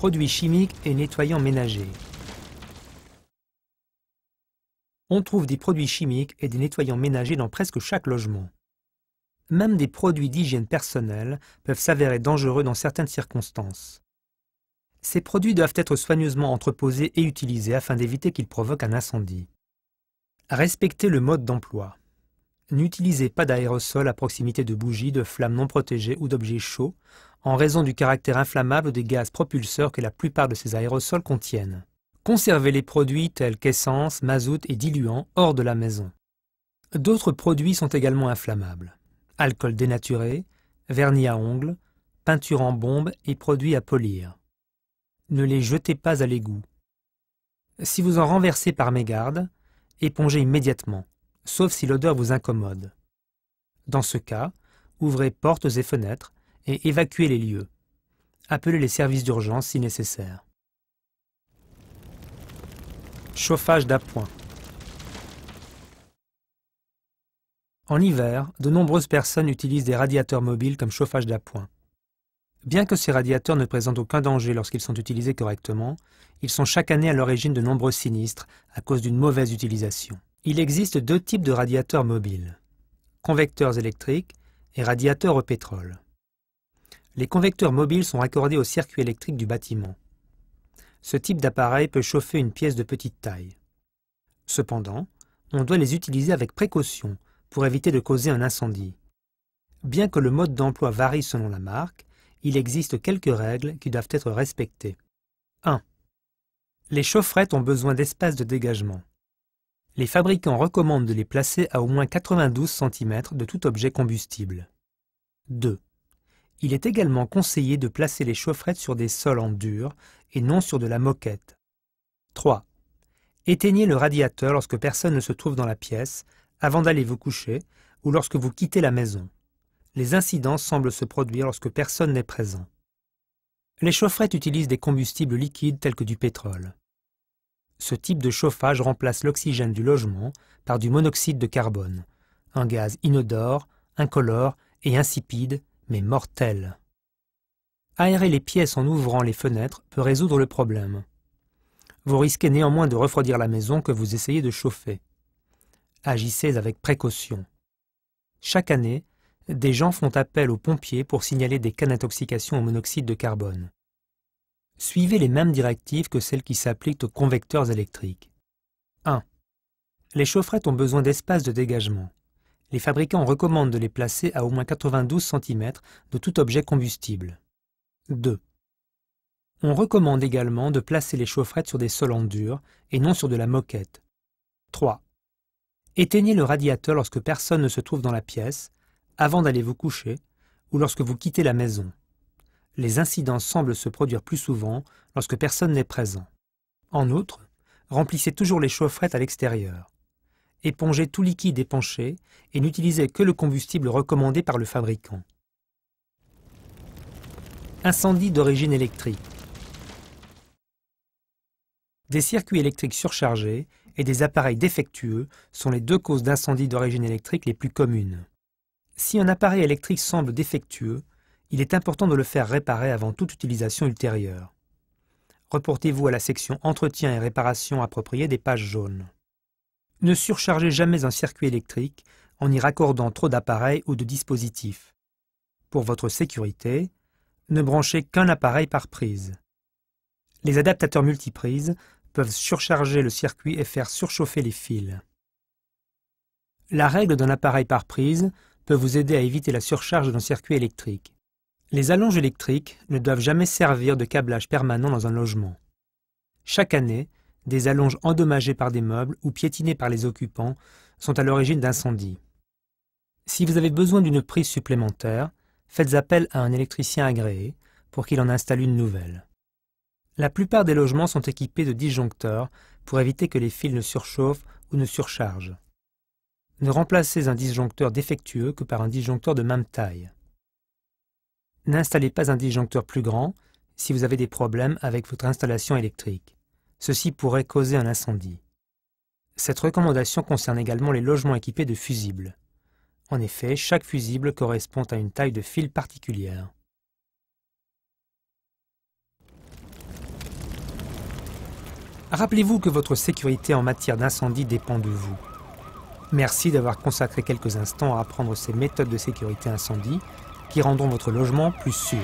Produits chimiques et nettoyants ménagers. On trouve des produits chimiques et des nettoyants ménagers dans presque chaque logement. Même des produits d'hygiène personnelle peuvent s'avérer dangereux dans certaines circonstances. Ces produits doivent être soigneusement entreposés et utilisés afin d'éviter qu'ils provoquent un incendie. Respectez le mode d'emploi. N'utilisez pas d'aérosol à proximité de bougies, de flammes non protégées ou d'objets chauds, en raison du caractère inflammable des gaz propulseurs que la plupart de ces aérosols contiennent. Conservez les produits tels qu'essence, mazout et diluants hors de la maison. D'autres produits sont également inflammables. Alcool dénaturé, vernis à ongles, peinture en bombe et produits à polir. Ne les jetez pas à l'égout. Si vous en renversez par mégarde, épongez immédiatement, sauf si l'odeur vous incommode. Dans ce cas, ouvrez portes et fenêtres et évacuez les lieux. Appelez les services d'urgence si nécessaire. Chauffage d'appoint. En hiver, de nombreuses personnes utilisent des radiateurs mobiles comme chauffage d'appoint. Bien que ces radiateurs ne présentent aucun danger lorsqu'ils sont utilisés correctement, ils sont chaque année à l'origine de nombreux sinistres à cause d'une mauvaise utilisation. Il existe deux types de radiateurs mobiles, convecteurs électriques et radiateurs au pétrole. Les convecteurs mobiles sont raccordés au circuit électrique du bâtiment. Ce type d'appareil peut chauffer une pièce de petite taille. Cependant, on doit les utiliser avec précaution pour éviter de causer un incendie. Bien que le mode d'emploi varie selon la marque, il existe quelques règles qui doivent être respectées. 1. Les chaufferettes ont besoin d'espace de dégagement. Les fabricants recommandent de les placer à au moins 92 cm de tout objet combustible. 2. Il est également conseillé de placer les chaufferettes sur des sols en dur et non sur de la moquette. 3. Éteignez le radiateur lorsque personne ne se trouve dans la pièce, avant d'aller vous coucher ou lorsque vous quittez la maison. Les incidents semblent se produire lorsque personne n'est présent. Les chaufferettes utilisent des combustibles liquides tels que du pétrole. Ce type de chauffage remplace l'oxygène du logement par du monoxyde de carbone, un gaz inodore, incolore et insipide, mais mortel. Aérer les pièces en ouvrant les fenêtres peut résoudre le problème. Vous risquez néanmoins de refroidir la maison que vous essayez de chauffer. Agissez avec précaution. Chaque année, des gens font appel aux pompiers pour signaler des cas d'intoxication au monoxyde de carbone. Suivez les mêmes directives que celles qui s'appliquent aux convecteurs électriques. 1. Les chaufferettes ont besoin d'espace de dégagement. Les fabricants recommandent de les placer à au moins 92 cm de tout objet combustible. 2. On recommande également de placer les chaufferettes sur des sols en dur et non sur de la moquette. 3. Éteignez le radiateur lorsque personne ne se trouve dans la pièce, avant d'aller vous coucher ou lorsque vous quittez la maison. Les incidents semblent se produire plus souvent lorsque personne n'est présent. En outre, remplissez toujours les chaufferettes à l'extérieur. Épongez tout liquide épanché et n'utilisez que le combustible recommandé par le fabricant. Incendie d'origine électrique. Des circuits électriques surchargés et des appareils défectueux sont les deux causes d'incendie d'origine électrique les plus communes. Si un appareil électrique semble défectueux, il est important de le faire réparer avant toute utilisation ultérieure. Reportez-vous à la section Entretien et réparation appropriée des pages jaunes. Ne surchargez jamais un circuit électrique en y raccordant trop d'appareils ou de dispositifs. Pour votre sécurité, ne branchez qu'un appareil par prise. Les adaptateurs multiprises peuvent surcharger le circuit et faire surchauffer les fils. La règle d'un appareil par prise peut vous aider à éviter la surcharge d'un circuit électrique. Les allonges électriques ne doivent jamais servir de câblage permanent dans un logement. Chaque année, des allonges endommagées par des meubles ou piétinées par les occupants sont à l'origine d'incendies. Si vous avez besoin d'une prise supplémentaire, faites appel à un électricien agréé pour qu'il en installe une nouvelle. La plupart des logements sont équipés de disjoncteurs pour éviter que les fils ne surchauffent ou ne surchargent. Ne remplacez un disjoncteur défectueux que par un disjoncteur de même taille. N'installez pas un disjoncteur plus grand si vous avez des problèmes avec votre installation électrique. Ceci pourrait causer un incendie. Cette recommandation concerne également les logements équipés de fusibles. En effet, chaque fusible correspond à une taille de fil particulière. Rappelez-vous que votre sécurité en matière d'incendie dépend de vous. Merci d'avoir consacré quelques instants à apprendre ces méthodes de sécurité incendie qui rendront votre logement plus sûr.